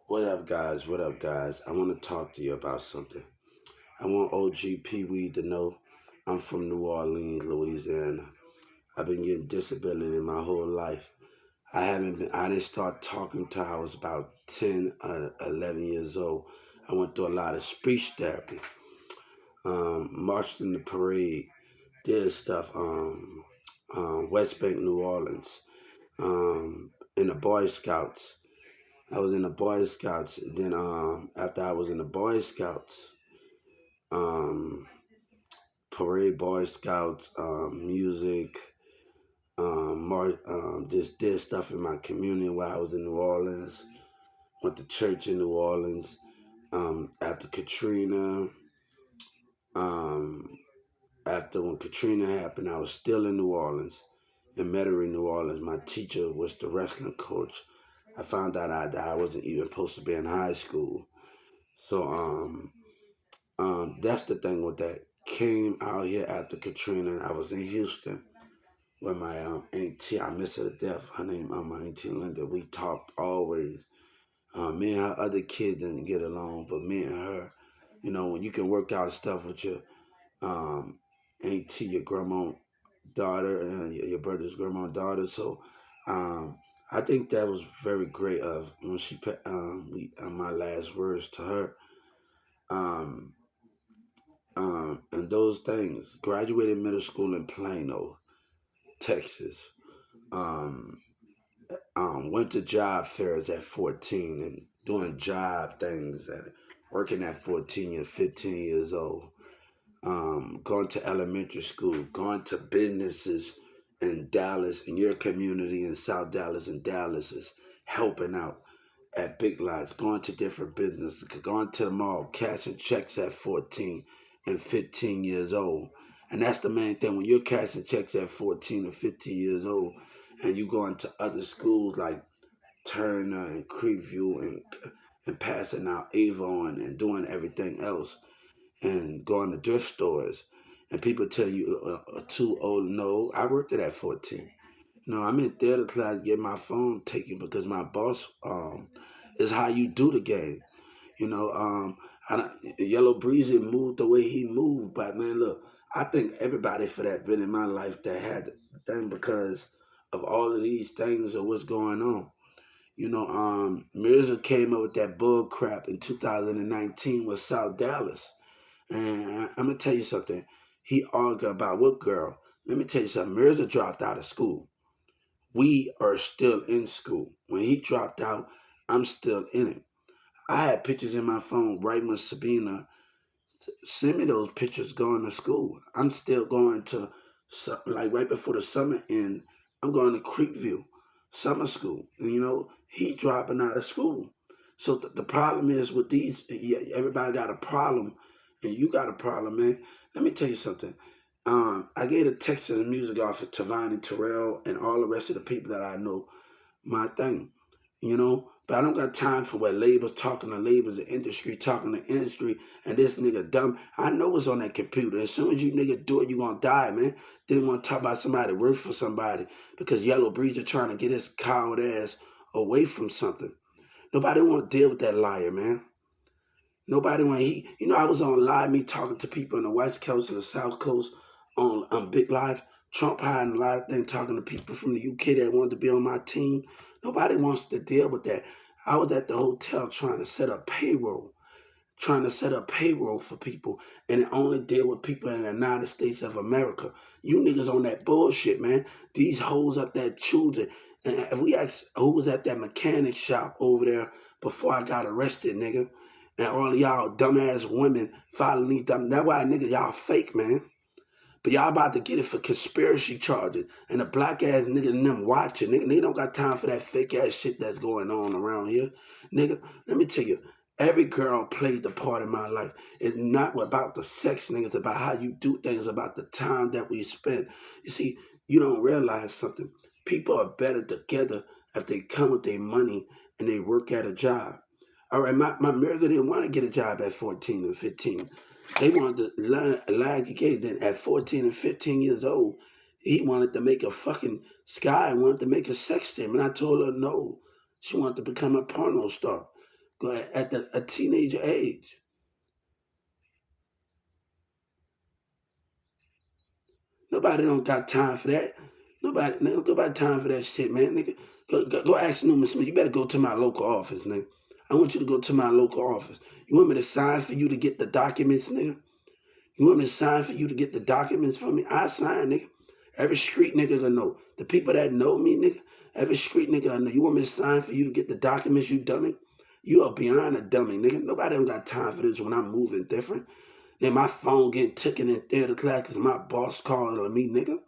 What up, guys? What up, guys? I want to talk to you about something. I want OG Pee Wee to know I'm from New Orleans, Louisiana. I've been getting disability my whole life. I didn't start talking till I was about 10, 11 years old. I went through a lot of speech therapy, marched in the parade, did stuff, West Bank, New Orleans, in the Boy Scouts. I was in the Boy Scouts. Then after I was in the Boy Scouts, um, parade Boy Scouts, music, just did stuff in my community while I was in New Orleans. Went to church in New Orleans. After Katrina, um, after when Katrina happened, I was still in New Orleans, in Metairie, New Orleans. My teacher was the wrestling coach. I found out that I wasn't even supposed to be in high school. So that's the thing with that. Came out here after Katrina. I was in Houston with my auntie. I miss her to death. Her name, my auntie Linda. We talked always. Me and her other kid didn't get along, but me and her, when you can work out stuff with your um, auntie, your grandma daughter, and your brother's grandma daughter. So um, I think that was very great of when she put my last words to her. Um, and those things. Graduated middle school in Plano, Texas. Um, went to job fairs at 14 and doing job things and working at 14 and 15 years old. Going to elementary school, going to businesses in Dallas, in your community in South Dallas and Dallas is helping out at Big Lots, going to different businesses, going to the mall, cashing checks at 14 and 15 years old. And that's the main thing. When you're cashing checks at 14 and 15 years old, and you go into other schools like Turner and Creekview and passing out Avon and doing everything else and going to thrift stores, and people tell you too old. No, I worked it at 14. No, I'm in theater class getting my phone taken because my boss is how you do the game. You know, Yellow Breezy moved the way he moved, but man, look, I think everybody for that been in my life that had the thing because of all of these things of what's going on. Mirza came up with that bull crap in 2019 with South Dallas. And I'm gonna tell you something. He argued about what girl? Let me tell you something. Mirza dropped out of school. We are still in school. When he dropped out, I'm still in it. I had pictures in my phone right when Sabina sent me those pictures going to school. I'm still going to, like right before the summer end, I'm going to Creekview summer school. And he dropping out of school. So the problem is with these, yeah, everybody got a problem, and you got a problem, man. Let me tell you something. I gave the Texas music off of Tavani Terrell and all the rest of the people that I know my thing, But I don't got time for what labels talking to labels, the industry talking to industry, and this nigga dumb. I know what's on that computer. As soon as you nigga do it, you gonna die, man. Didn't want to talk about somebody work for somebody because Yellow Breezer trying to get his coward ass away from something. Nobody want to deal with that liar, man. Nobody want I was on live me talking to people on the West Coast and the South Coast on Big Live. Trump hiding a lot of things, talking to people from the UK that wanted to be on my team. Nobody wants to deal with that. I was at the hotel trying to set up payroll for people, and it only deal with people in the United States of America. You niggas on that bullshit, man. These hoes up there choosing. And if we ask who was at that mechanic shop over there before I got arrested, nigga, and all of y'all dumbass women following these dumb, that's why nigga y'all fake, man. But y'all about to get it for conspiracy charges. And the black ass nigga and them watching. Nigga, they don't got time for that fake ass shit that's going on around here. Nigga, let me tell you, every girl played the part in my life. It's not about the sex, nigga. It's about how you do things, about the time that we spend. You see, you don't realize something. People are better together if they come with their money and they work at a job. All right, my mother didn't want to get a job at 14 and 15. They wanted to learn like again. Then at 14 and 15 years old, he wanted to make a fucking Sky wanted to make a sex tape, and I told her no. She wanted to become a porno star. Go at a teenager age. Nobody don't got time for that. Nobody don't got time for that shit, man. Nigga, go ask Newman Smith. You better go to my local office, nigga. I want you to go to my local office. You want me to sign for you to get the documents, nigga? You want me to sign for you to get the documents for me? I sign, nigga. Every street nigga gonna know. The people that know me, nigga, every street nigga I know. You want me to sign for you to get the documents, you dummy? You are beyond a dummy, nigga. Nobody don't got time for this when I'm moving different. Then my phone getting taken in theater class because my boss calling me, nigga.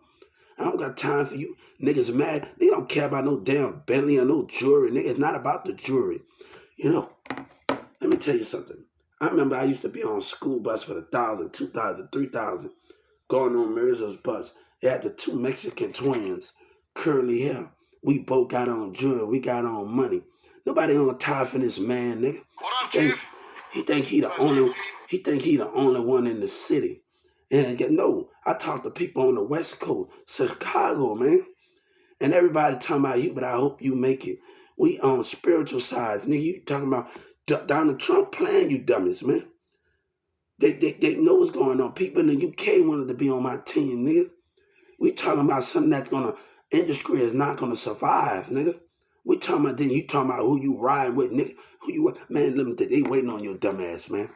I don't got time for you. Niggas mad. They don't care about no damn Bentley or no jewelry, nigga. It's not about the jewelry. You know, let me tell you something. I remember I used to be on a school bus for 1,000, 2,000, 3,000, going on Mirza's bus. They had the two Mexican twins, curly hair. We both got on jewelry. We got on money. Nobody on time for this man, nigga. What up, Chief? He think he the only. He think he the only one in the city. And no, I talk to people on the West Coast, Chicago, man. And everybody talking about you, but I hope you make it. We on spiritual sides, nigga. You talking about Donald Trump playing, you dummies, man. They know what's going on. People in the UK wanted to be on my team, nigga. We talking about something that's gonna industry is not gonna survive, nigga. We talking about then you talking about who you ride with, nigga. Who you man? Let me tell you, they waiting on your dumb ass, man.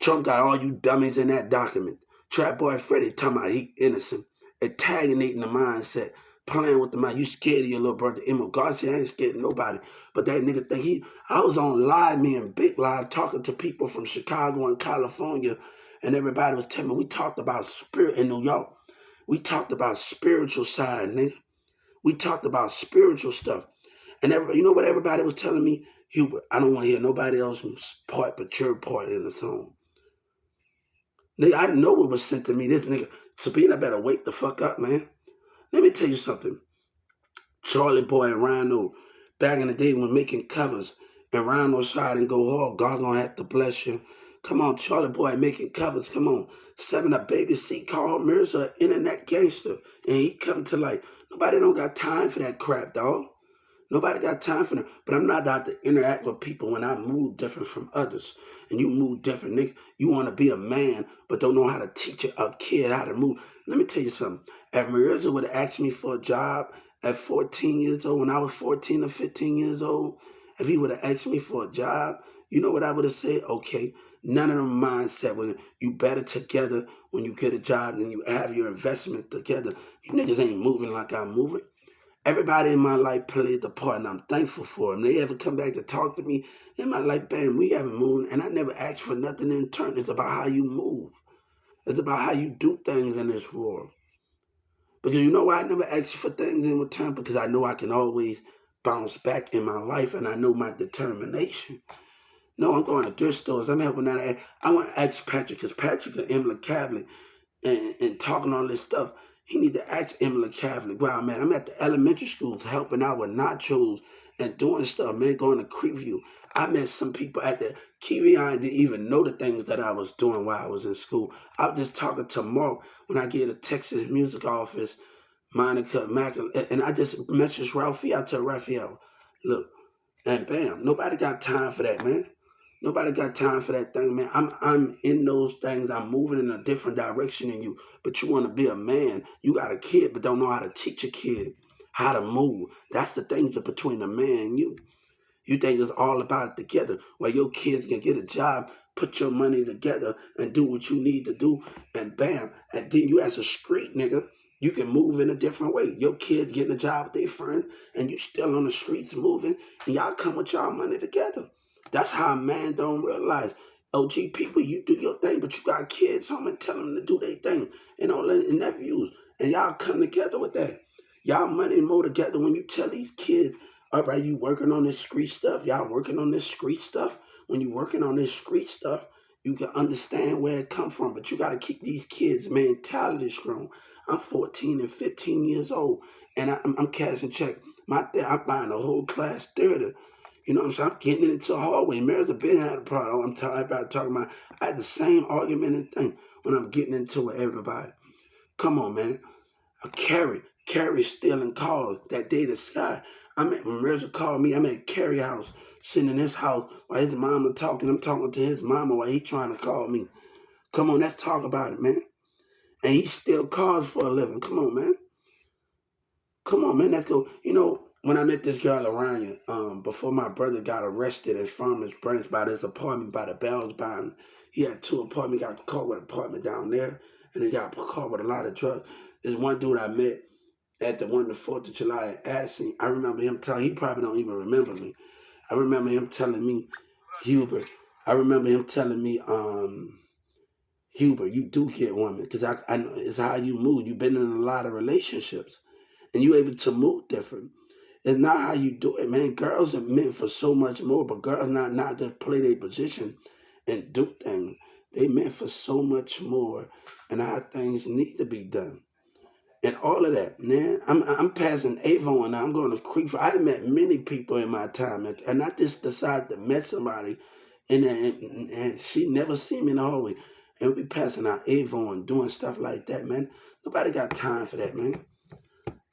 Trump got all you dummies in that document. Trap Boy Freddy talking about he innocent, antagonating the mindset, playing with the mind. You scared of your little brother Emma Garcia? I ain't scared of nobody. But that nigga think I was on live, me and Big Live, talking to people from Chicago and California, and everybody was telling me we talked about spirit in New York. We talked about spiritual side, nigga. We talked about spiritual stuff. And you know what everybody was telling me? Hubert, I don't want to hear nobody else's part but your part in the song. Nigga, I know it was sent to me. This nigga, Sabina better wake the fuck up, man. Let me tell you something. Charlie Boy and Rhino, back in the day when making covers, and Rhino side and go hard, God gonna have to bless you. Come on, Charlie Boy making covers, come on. 7 Up Baby C called Mirza internet gangster. And he come to life. Nobody don't got time for that crap, dog. Nobody got time for that. But I'm not out to interact with people when I move different from others. And you move different, nigga. You want to be a man, but don't know how to teach a kid how to move. Let me tell you something. If Mirza would have asked me for a job at 14 years old, when I was 14 or 15 years old, if he would have asked me for a job, you know what I would have said? Okay, none of them mindset when you better together when you get a job and you have your investment together. You niggas ain't moving like I'm moving. Everybody in my life played the part, and I'm thankful for them. They ever come back to talk to me in my life, bam, we haven't moved, and I never asked for nothing in turn. It's about how you move. It's about how you do things in this world. Because you know why I never asked for things in return? Because I know I can always bounce back in my life, and I know my determination. No, I'm going to thrift stores. I'm helping out. I want to ask Patrick, because Patrick and Emily Cavley and talking all this stuff. He need to ask Emily Cavley, wow, man, I'm at the elementary schools helping out with nachos and doing stuff, man, going to Creeview. I met some people at the Kiwi. I didn't even know the things that I was doing while I was in school. I was just talking to Mark when I get a Texas music office, Monica Mac, and I just messaged Ralphie. I tell Raphael, look, and bam, nobody got time for that, man. Nobody got time for that thing, man. I'm in those things. I'm moving in a different direction than you. But you want to be a man. You got a kid, but don't know how to teach a kid how to move. That's the thing between the man and you. You think it's all about it together. Where your kids can get a job, put your money together, and do what you need to do, and bam. And then you as a street nigga, you can move in a different way. Your kids getting a job with their friend, and you still on the streets moving, and y'all come with y'all money together. That's how a man don't realize. OG people, you do your thing, but you got kids home and tell them to do their thing. And all the nephews. And y'all come together with that. Y'all money more together when you tell these kids, all right, you working on this street stuff? Y'all working on this street stuff? When you working on this street stuff, you can understand where it come from. But you got to keep these kids' mentality strong. I'm 14 and 15 years old, and I'm cashing check. I'm buying a whole class theater. You know what I'm saying? I'm getting into a hallway. Mary's been had a problem. I'm talking about. I had the same argument and thing when I'm getting into it with everybody. Come on, man. Carrie Carrie stealing cars that day the sky. When Reggie called me, I'm at Carrie house, sitting in his house while his mama talking. I'm talking to his mama while he trying to call me. Come on, let's talk about it, man. And he steal cars for a living. Come on, man. Come on, man. Let's go. You know, when I met this girl around before my brother got arrested in Farmers Branch by this apartment by the Bells Bond, he had 2 apartments. Got caught with an apartment down there, and he got caught with a lot of drugs. There's one dude I met at the 4th of July at Addison. I remember him telling, he probably don't even remember me. I remember him telling me, Hubert, I remember him telling me, Hubert, you do get women because I know it's how you move. You've been in a lot of relationships and you able to move different. It's not how you do it, man. Girls are meant for so much more, but girls not to play their position and do things. They meant for so much more and how things need to be done. And all of that, man. I'm passing Avon now. I'm going to Creek. I met many people in my time, and I just decided to met somebody, and she never seen me in the hallway, and we passing out Avon doing stuff like that, man. Nobody got time for that, man.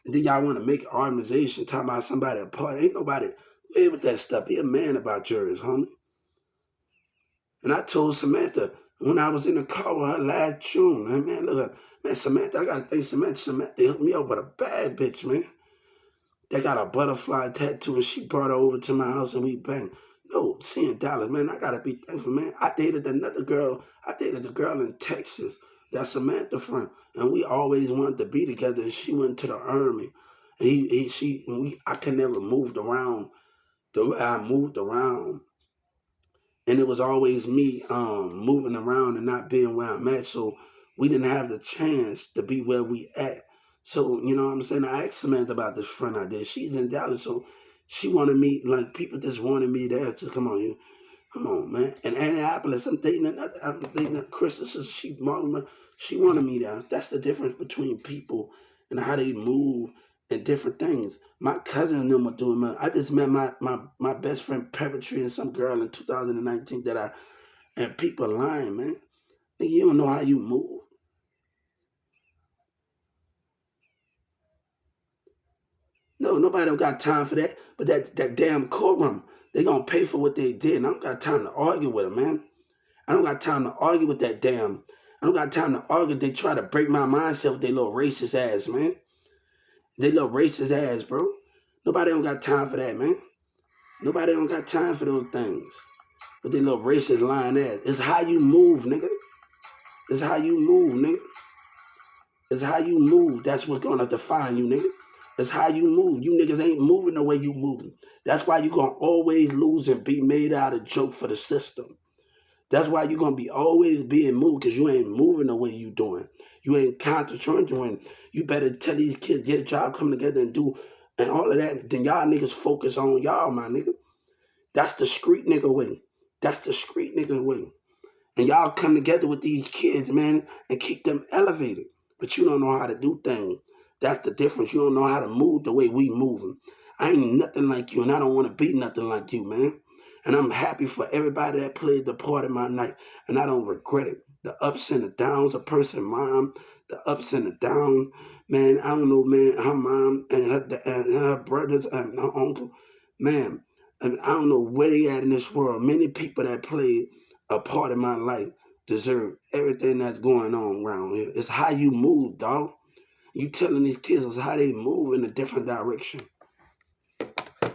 And then y'all want to make an organization talking about somebody apart. Ain't nobody way with that stuff. Be a man about yours, homie. And I told Samantha when I was in the car with her last June, and man, look, man, Samantha, I gotta thank Samantha. Samantha hooked me up with a bad bitch, man. They got a butterfly tattoo, and she brought her over to my house, and we banged. No, seeing Dallas, man, I gotta be thankful, man. I dated another girl. I dated a girl in Texas that's Samantha friend, and we always wanted to be together. And she went to the army, and I could never moved around the way I moved around, and it was always me moving around and not being where I'm at. So we didn't have the chance to be where we at. So you know what I'm saying. I asked Samantha about this friend I did. She's in Dallas, so she wanted me like people just wanted me there to come on you. Come on, man. In Annapolis, I'm dating Chris. She wanted me there. That's the difference between people and how they move and different things. My cousin and them were doing man. I just met my best friend Peppertree and some girl in 2019 and people lying, man. You don't know how you move. No, nobody don't got time for that. But that damn courtroom, they gonna pay for what they did. And I don't got time to argue with them, man. I don't got time to argue with that damn. I don't got time to argue. They try to break my mindset with their little racist ass, man. They little racist ass, bro. Nobody don't got time for that, man. Nobody don't got time for those things. With their little racist lying ass. It's how you move, nigga. It's how you move, nigga. It's how you move. That's what's gonna define you, nigga. It's how you move. You niggas ain't moving the way you moving. That's why you gonna always lose and be made out of joke for the system. That's why you're gonna be always being moved because you ain't moving the way you doing. You ain't concentrating. You better tell these kids get a job, come together and do and all of that. Then y'all niggas focus on y'all, my nigga. That's the street nigga way. That's the street nigga way. And y'all come together with these kids, man, and keep them elevated. But you don't know how to do things. That's the difference. You don't know how to move the way we moving. I ain't nothing like you, and I don't want to be nothing like you, man. And I'm happy for everybody that played the part in my night, and I don't regret it. The ups and the downs, a person, mom, the ups and the downs, man. I don't know, man. Her mom and her brothers and her uncle, man. And I don't know where they at in this world. Many people that played a part in my life deserve everything that's going on around here. It's how you move, dog. You telling these kids how they move in a different direction.